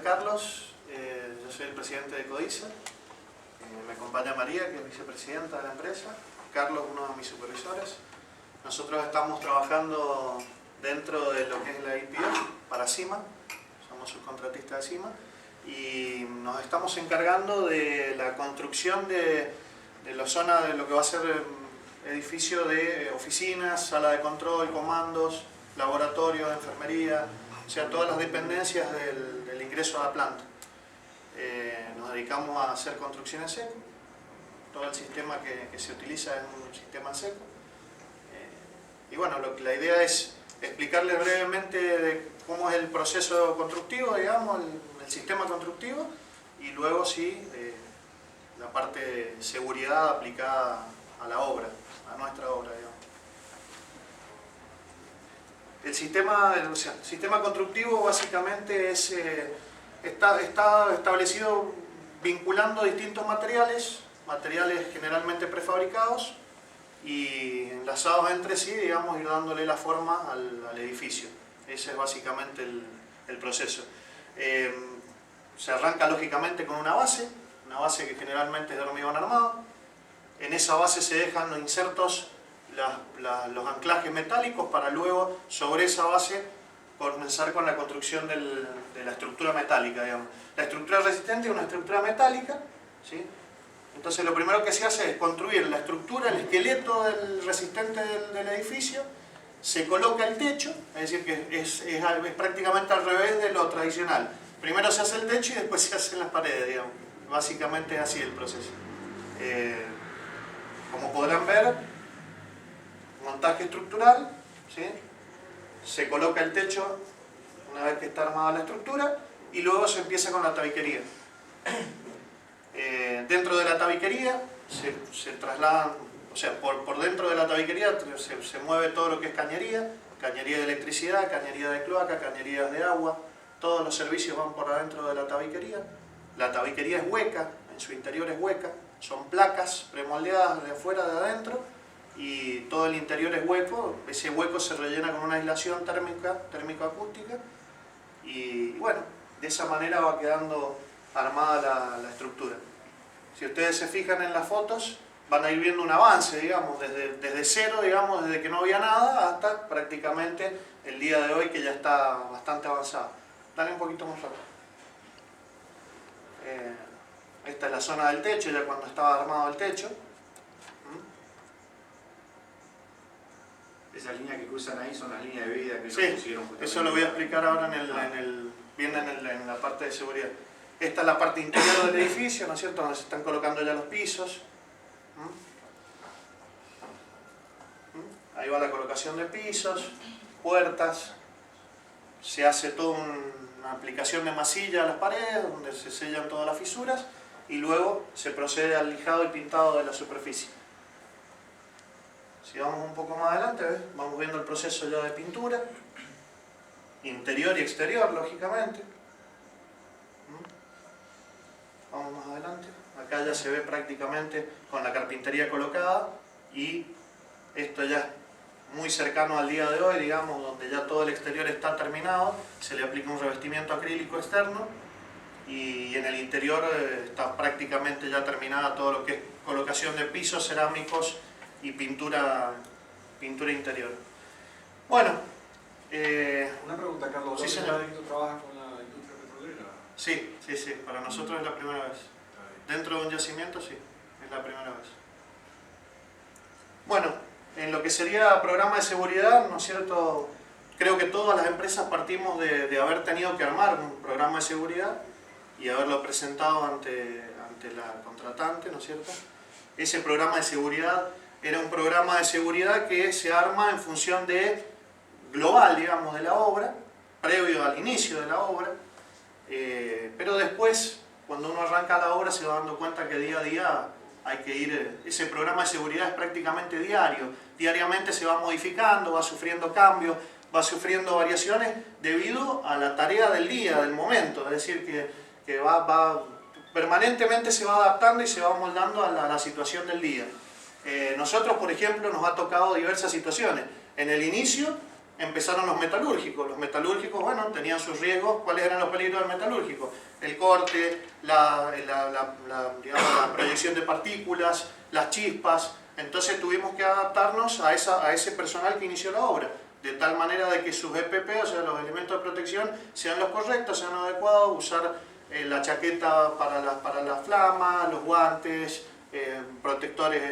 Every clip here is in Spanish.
Carlos, yo soy el presidente de Codice. Me acompaña María, que es vicepresidenta de la empresa. Carlos, uno de mis supervisores. Nosotros estamos trabajando dentro de lo que es la IPO para CIMA, somos subcontratistas de CIMA, y nos estamos encargando de la construcción de la zona de lo que va a ser edificio de oficinas, sala de control, comandos, laboratorio de enfermería, o sea, todas las dependencias del ingreso a la planta. Nos dedicamos a hacer construcción en seco. Todo el sistema que se utiliza es un sistema en seco. Y bueno, la idea es explicarles brevemente de cómo es el proceso constructivo, digamos, el sistema constructivo, y luego sí la parte de seguridad aplicada a la obra, a nuestra obra, digamos. El sistema constructivo básicamente está establecido vinculando distintos materiales generalmente prefabricados y enlazados entre sí, digamos, ir dándole la forma al edificio. Ese es básicamente el proceso. Se arranca lógicamente con una base que generalmente es de hormigón armado. En esa base se dejan los insertos, los anclajes metálicos, para luego sobre esa base comenzar con la construcción de la estructura metálica, digamos. La estructura resistente es una estructura metálica, ¿sí? Entonces lo primero que se hace es construir la estructura, el esqueleto del resistente del edificio, se coloca el techo, es decir, que es prácticamente al revés de lo tradicional. Primero se hace el techo y después se hacen las paredes, digamos. Básicamente es así el proceso. Como podrán ver, montaje estructural, ¿sí? Se coloca el techo una vez que está armada la estructura y luego se empieza con la tabiquería. Dentro de la tabiquería se trasladan, o sea, por dentro de la tabiquería se mueve todo lo que es cañería de electricidad, cañería de cloaca, cañerías de agua. Todos los servicios van por adentro de la tabiquería. La tabiquería es hueca, en su interior es hueca, son placas premoldeadas de afuera, de adentro, y todo el interior es hueco. Ese hueco se rellena con una aislación térmico-acústica, y bueno, de esa manera va quedando armada la estructura. Si ustedes se fijan en las fotos, van a ir viendo un avance, digamos, desde cero, digamos, desde que no había nada hasta prácticamente el día de hoy, que ya está bastante avanzado. Dale un poquito más rápido. Esta es la zona del techo, ya cuando estaba armado el techo. Esas líneas que cruzan ahí son las líneas de vida que sí, pusieron. Eso lo voy a explicar ahora en la parte de seguridad. Esta es la parte interior del edificio, ¿no es cierto?, donde se están colocando ya los pisos. Ahí va la colocación de pisos, puertas. Se hace toda una aplicación de masilla a las paredes, donde se sellan todas las fisuras, y luego se procede al lijado y pintado de la superficie. Si vamos un poco más adelante, ¿ves? Vamos viendo el proceso ya de pintura, interior y exterior, lógicamente. Vamos más adelante. Acá ya se ve prácticamente con la carpintería colocada, y esto ya es muy cercano al día de hoy, digamos, donde ya todo el exterior está terminado. Se le aplica un revestimiento acrílico externo, y en el interior está prácticamente ya terminada todo lo que es colocación de pisos cerámicos y pintura interior. Bueno, una pregunta, Carlos. Sí, señor. ¿Tú trabajas con la industria petrolera? Sí, para nosotros es la primera vez. Dentro de un yacimiento, sí, es la primera vez. Bueno, en lo que sería programa de seguridad, ¿no es cierto? Creo que todas las empresas partimos de haber tenido que armar un programa de seguridad y haberlo presentado ante la contratante, ¿no es cierto? Ese programa de seguridad era un programa de seguridad que se arma en función global, digamos, de la obra, previo al inicio de la obra, pero después, cuando uno arranca la obra, se va dando cuenta que día a día hay que ir. Ese programa de seguridad es prácticamente diario. Diariamente se va modificando, va sufriendo cambios, va sufriendo variaciones debido a la tarea del día, del momento. Es decir, que permanentemente se va adaptando y se va moldando a la situación del día. Nosotros, por ejemplo, nos ha tocado diversas situaciones. En el inicio, empezaron los metalúrgicos. Los metalúrgicos, bueno, tenían sus riesgos. ¿Cuáles eran los peligros del metalúrgico? El corte, digamos, la proyección de partículas, las chispas. Entonces tuvimos que adaptarnos a ese personal que inició la obra, de tal manera de que sus EPP, o sea, los elementos de protección, sean los correctos, sean los adecuados, usar la chaqueta para la flama, los guantes, protectores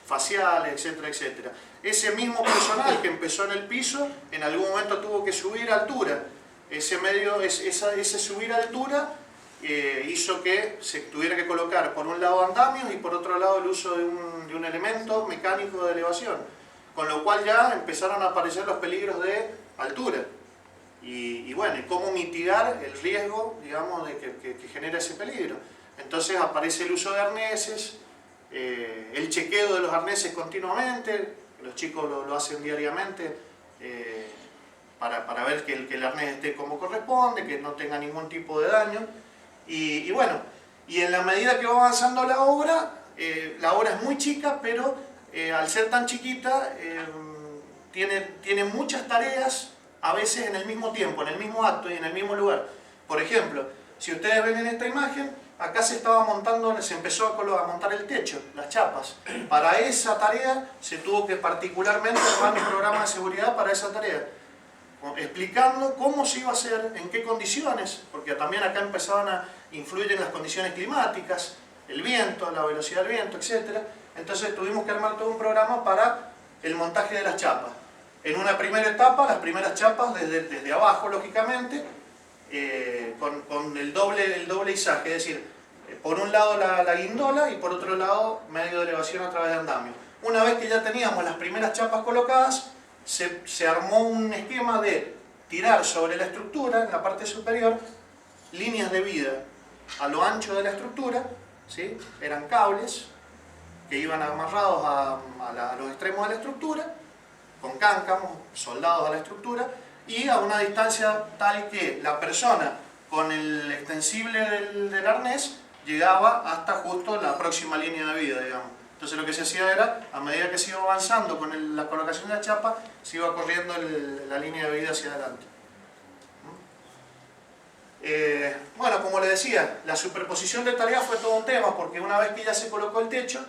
faciales, etcétera, etcétera. Ese mismo personal que empezó en el piso, en algún momento tuvo que subir a altura. Ese subir a altura hizo que se tuviera que colocar por un lado andamios y por otro lado el uso de un elemento mecánico de elevación. Con lo cual ya empezaron a aparecer los peligros de altura. Y bueno, y cómo mitigar el riesgo, digamos, de que genera ese peligro. Entonces aparece el uso de arneses, el chequeo de los arneses continuamente, los chicos lo hacen diariamente para ver que el arnés esté como corresponde, que no tenga ningún tipo de daño. Y bueno, y en la medida que va avanzando la obra es muy chica, pero al ser tan chiquita tiene muchas tareas, a veces en el mismo tiempo, en el mismo acto y en el mismo lugar. Por ejemplo, si ustedes ven en esta imagen, acá se empezó a montar el techo, las chapas. Para esa tarea se tuvo que particularmente armar un programa de seguridad para esa tarea, explicando cómo se iba a hacer, en qué condiciones, porque también acá empezaban a influir las condiciones climáticas, el viento, la velocidad del viento, etc. Entonces tuvimos que armar todo un programa para el montaje de las chapas. En una primera etapa, las primeras chapas desde abajo, lógicamente, con el doble izaje, es decir, por un lado la guindola y por otro lado medio de elevación a través de andamio. Una vez que ya teníamos las primeras chapas colocadas, se armó un esquema de tirar sobre la estructura, en la parte superior, líneas de vida a lo ancho de la estructura, ¿sí? Eran cables que iban amarrados a los extremos de la estructura, con cáncamos soldados a la estructura, y a una distancia tal que la persona con el extensible del arnés llegaba hasta justo la próxima línea de vida, digamos. Entonces lo que se hacía era, a medida que se iba avanzando con la colocación de la chapa, se iba corriendo la línea de vida hacia adelante. Bueno, como les decía, la superposición de tareas fue todo un tema, porque una vez que ya se colocó el techo,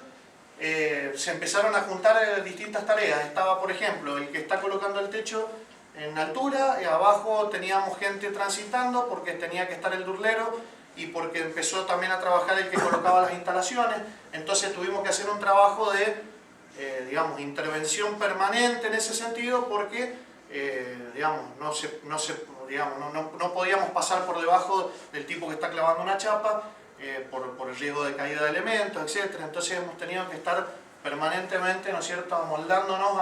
se empezaron a juntar distintas tareas. Estaba, por ejemplo, el que está colocando el techo en altura, y abajo teníamos gente transitando porque tenía que estar el durlero y porque empezó también a trabajar el que colocaba las instalaciones. Entonces tuvimos que hacer un trabajo de digamos, intervención permanente en ese sentido, porque digamos, no podíamos pasar por debajo del tipo que está clavando una chapa por el riesgo de caída de elementos, etc. Entonces hemos tenido que estar permanentemente, ¿no es cierto?, amoldándonos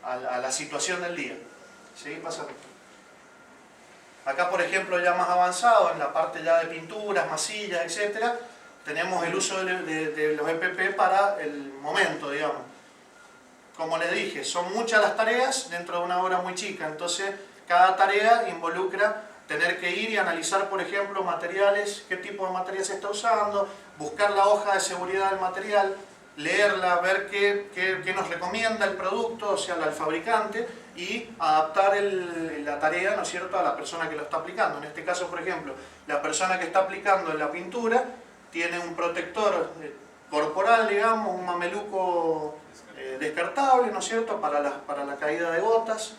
a la situación del día. ¿Sí? Pásame. Acá, por ejemplo, ya más avanzado, en la parte ya de pinturas, masillas, etc., tenemos el uso de los EPP para el momento, digamos. Como les dije, son muchas las tareas dentro de una obra muy chica, entonces cada tarea involucra tener que ir y analizar, por ejemplo, materiales, qué tipo de material se está usando, buscar la hoja de seguridad del material, leerla, ver qué nos recomienda el producto, o sea, el fabricante, y adaptar la tarea, ¿no es cierto?, a la persona que lo está aplicando. En este caso, por ejemplo, la persona que está aplicando la pintura tiene un protector corporal, digamos, un mameluco descartable, ¿no es cierto?, para la caída de gotas,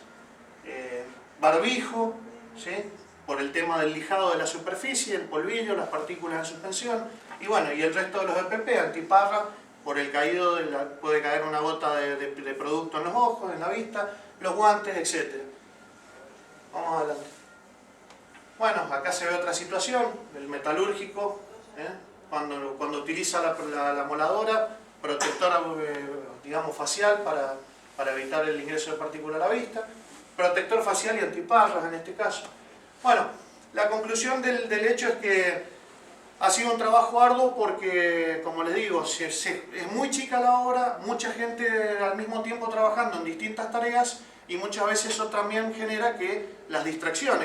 barbijo, ¿sí?, por el tema del lijado de la superficie, el polvillo, las partículas en suspensión, y bueno, y el resto de los EPP, antiparra, por el caído, puede caer una gota de producto en los ojos, en la vista, los guantes, etc. Vamos adelante. Bueno, acá se ve otra situación, el metalúrgico, cuando utiliza la moladora, protectora, digamos, facial para evitar el ingreso de partículas a la vista, protector facial y antiparras en este caso. Bueno, la conclusión del hecho es que ha sido un trabajo arduo porque, como les digo, es muy chica la obra, mucha gente al mismo tiempo trabajando en distintas tareas, y muchas veces eso también genera que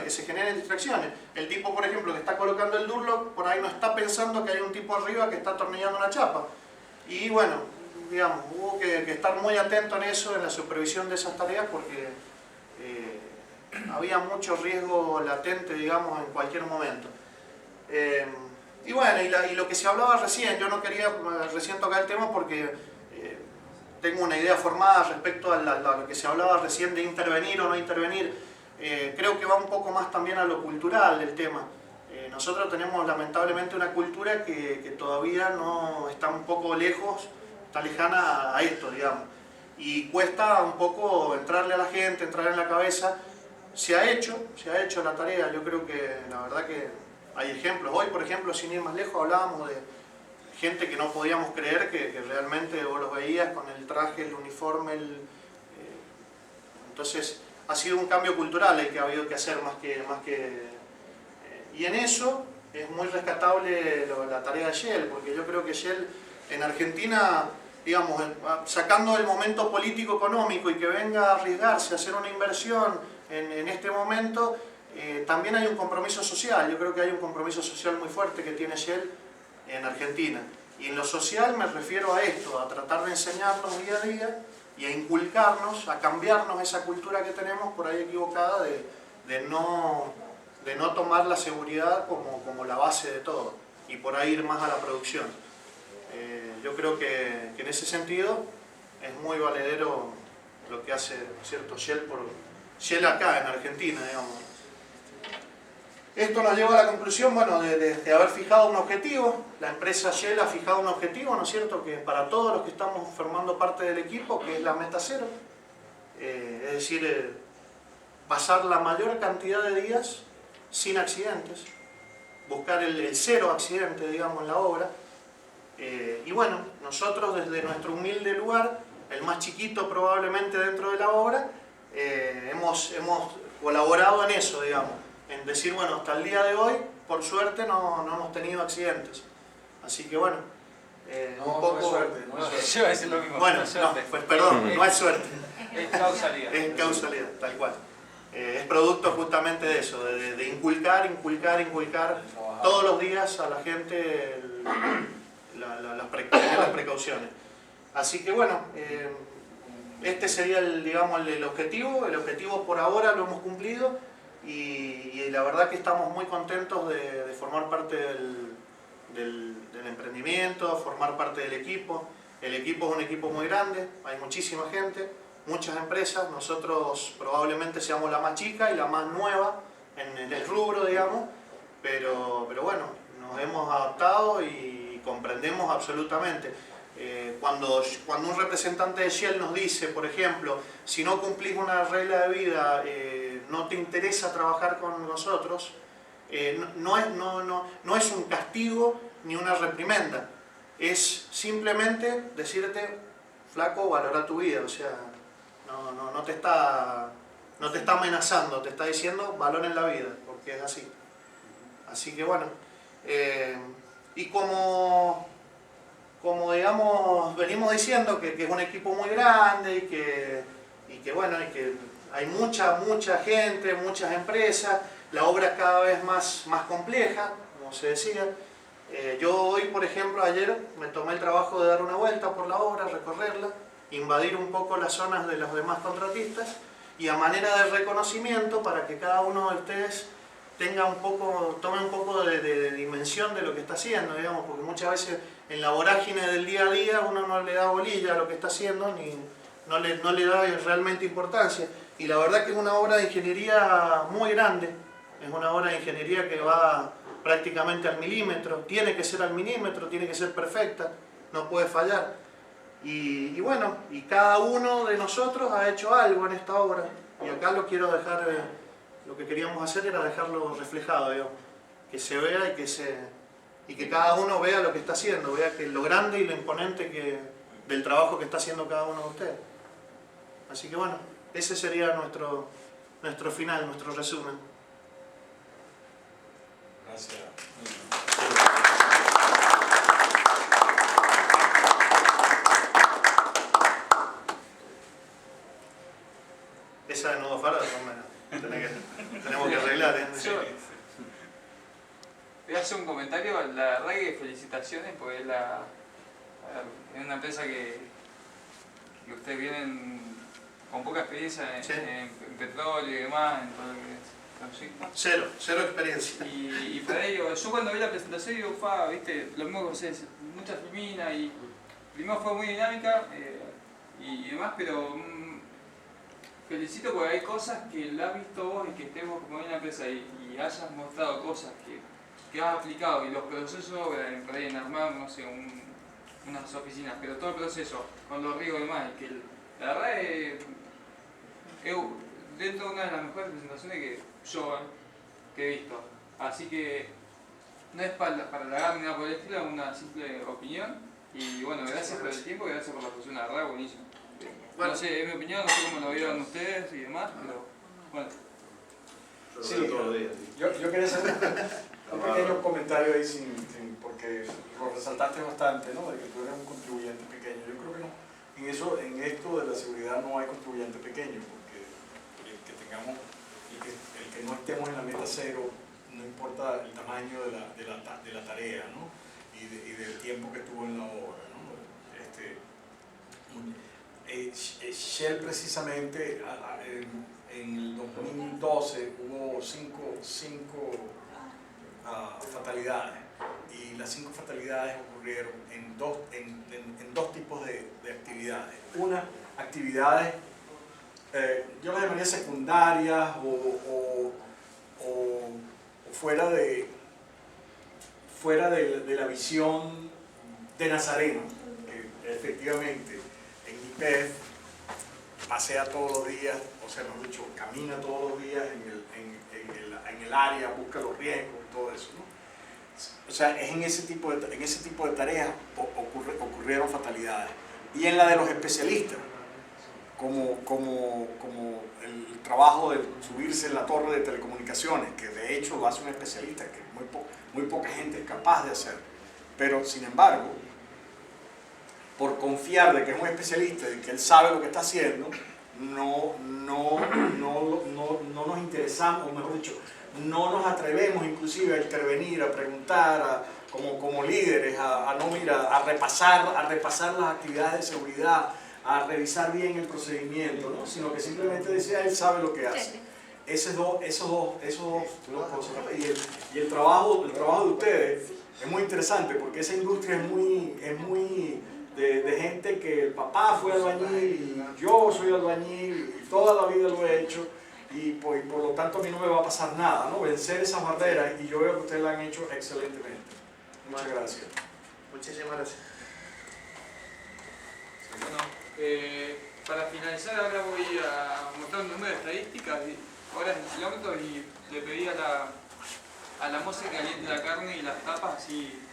se generen distracciones. El tipo, por ejemplo, que está colocando el durlock, por ahí no está pensando que hay un tipo arriba que está atornillando una chapa. Y bueno, digamos, hubo que estar muy atento en eso, en la supervisión de esas tareas, porque había mucho riesgo latente, digamos, en cualquier momento. Y bueno, y lo que se hablaba recién, yo no quería recién tocar el tema porque tengo una idea formada respecto a lo que se hablaba recién de intervenir o no intervenir. Creo que va un poco más también a lo cultural del tema. Nosotros tenemos lamentablemente una cultura que todavía no está un poco lejos, está lejana a esto, digamos. Y cuesta un poco entrarle a la gente, entrar en la cabeza. Se ha hecho la tarea, yo creo que la verdad que hay ejemplos. Hoy, por ejemplo, sin ir más lejos, hablábamos de gente que no podíamos creer que realmente vos los veías con el traje, el uniforme, entonces ha sido un cambio cultural el que ha habido que hacer más que y en eso es muy rescatable la tarea de Shell, porque yo creo que Shell en Argentina, digamos, sacando el momento político-económico y que venga a arriesgarse a hacer una inversión en este momento, también hay un compromiso social. Yo creo que hay un compromiso social muy fuerte que tiene Shell en Argentina. Y en lo social me refiero a esto, a tratar de enseñarnos día a día y a inculcarnos, a cambiarnos esa cultura que tenemos por ahí equivocada de no tomar la seguridad como la base de todo y por ahí ir más a la producción. Yo creo que en ese sentido es muy valedero lo que hace, ¿cierto?, Shell acá en Argentina, digamos. Esto nos lleva a la conclusión, bueno, de haber fijado un objetivo. La empresa Shell ha fijado un objetivo, ¿no es cierto?, que para todos los que estamos formando parte del equipo, que es la meta cero. Es decir, pasar la mayor cantidad de días sin accidentes, buscar el cero accidente, digamos, en la obra. Y bueno, nosotros desde nuestro humilde lugar, el más chiquito probablemente dentro de la obra, hemos colaborado en eso, digamos, en decir, bueno, hasta el día de hoy, por suerte, no hemos tenido accidentes. Así que bueno, un poco... No es suerte, no es suerte. Yo iba a decir lo mismo. Bueno, no, pues perdón, no es suerte. Es causalidad. Es causalidad, tal cual. Es producto justamente de eso, de inculcar todos los días a la gente las precauciones. Así que bueno, este sería el objetivo. El objetivo por ahora lo hemos cumplido y la verdad que estamos muy contentos de formar parte del emprendimiento, formar parte del equipo. El equipo es un equipo muy grande, hay muchísima gente, muchas empresas. Nosotros probablemente seamos la más chica y la más nueva en el rubro, digamos, pero bueno, nos hemos adaptado y comprendemos absolutamente. Cuando un representante de Shell nos dice, por ejemplo, si no cumplís una regla de vida, no te interesa trabajar con nosotros, no es un castigo ni una reprimenda, es simplemente decirte, flaco, valora tu vida, o sea, no te está amenazando, te está diciendo valoren la vida, porque es así. Así que bueno, y como digamos, venimos diciendo que es un equipo muy grande y que bueno, y que hay mucha gente, muchas empresas, la obra es cada vez más compleja, como se decía. Yo hoy, por ejemplo, ayer me tomé el trabajo de dar una vuelta por la obra, recorrerla, invadir un poco las zonas de los demás contratistas y a manera de reconocimiento para que cada uno de ustedes tome un poco de dimensión de lo que está haciendo, digamos, porque muchas veces en la vorágine del día a día uno no le da bolilla a lo que está haciendo, ni no le da realmente importancia. Y la verdad que es una obra de ingeniería muy grande, es una obra de ingeniería que va prácticamente al milímetro, tiene que ser al milímetro, tiene que ser perfecta, no puede fallar. Y bueno, y cada uno de nosotros ha hecho algo en esta obra, y acá lo quiero dejar, lo que queríamos hacer era dejarlo reflejado, digamos, que se vea y que cada uno vea lo que está haciendo, vea que lo grande y lo imponente del trabajo que está haciendo cada uno de ustedes. Así que bueno, ese sería nuestro final, nuestro resumen. Gracias. Esa de nuevo farda, tenemos que arreglar, ¿eh? Yo voy a hacer un comentario, la verdad que felicitaciones porque es una empresa que ustedes vienen con poca experiencia Sí. en petróleo y demás, en todo lo que es logística. Cero experiencia. Y para ello, yo cuando vi la presentación digo, viste, lo mismo que ustedes, mucha filmina y primero fue muy dinámica y demás, pero felicito porque hay cosas que la has visto vos y que estemos como en la empresa y hayas mostrado cosas que has aplicado y los procesos por ahí en armar, no sé, unas oficinas, pero todo el proceso con los ríos y demás, y que la verdad es dentro de una de las mejores presentaciones que yo he visto. Así que no es para halagar ni nada por el estilo, es una simple opinión. Y bueno, gracias por el tiempo y gracias por la posición, la verdad, buenísimo. Bueno. No sé, es mi opinión, no sé cómo lo vieron ustedes y demás, pero bueno. Yo lo Sí, veo todos los días. Yo quería hacer un pequeño comentario ahí porque lo resaltaste bastante, ¿no? De que tú eres un contribuyente pequeño. Yo creo que no. En esto de la seguridad no hay contribuyente pequeño, porque el que tengamos, el que no estemos en la meta cero, no importa el tamaño de la tarea, ¿no? Y del tiempo que estuvo en la obra, ¿no? Shell precisamente en el 2012 hubo cinco fatalidades, y las 5 fatalidades ocurrieron en dos tipos de actividades. Una, actividades yo las llamaría secundarias o fuera de la visión de Nazareno, que efectivamente en IPEF pasea todos los días, o sea, mejor dicho, camina todos los días en el área, busca los riesgos y todo eso, ¿no? O sea, es en ese tipo de tareas ocurrieron fatalidades. Y en la de los especialistas, como el trabajo de subirse en la torre de telecomunicaciones, que de hecho lo hace un especialista, que muy poca gente es capaz de hacer. Pero, sin embargo, por confiar de que es un especialista y que él sabe lo que está haciendo, no nos interesamos, o mejor dicho, no nos atrevemos inclusive a intervenir, a preguntar, como líderes, a repasar las actividades de seguridad, a revisar bien el procedimiento, ¿no? Sino que simplemente decía, él sabe lo que hace. Esos dos cosas, ¿no? Y el trabajo de ustedes es muy interesante, porque esa industria es muy de gente que el papá fue albañil y yo soy albañil y toda la vida lo he hecho, y por lo tanto a mí no me va a pasar nada, ¿no? Vencer esas barreras, y yo veo que ustedes la han hecho excelentemente. Muchas gracias. Muchísimas gracias. Bueno, para finalizar ahora voy a mostrar un número de estadísticas, horas en kilómetros, y le pedí a la moza que caliente la carne y las tapas, así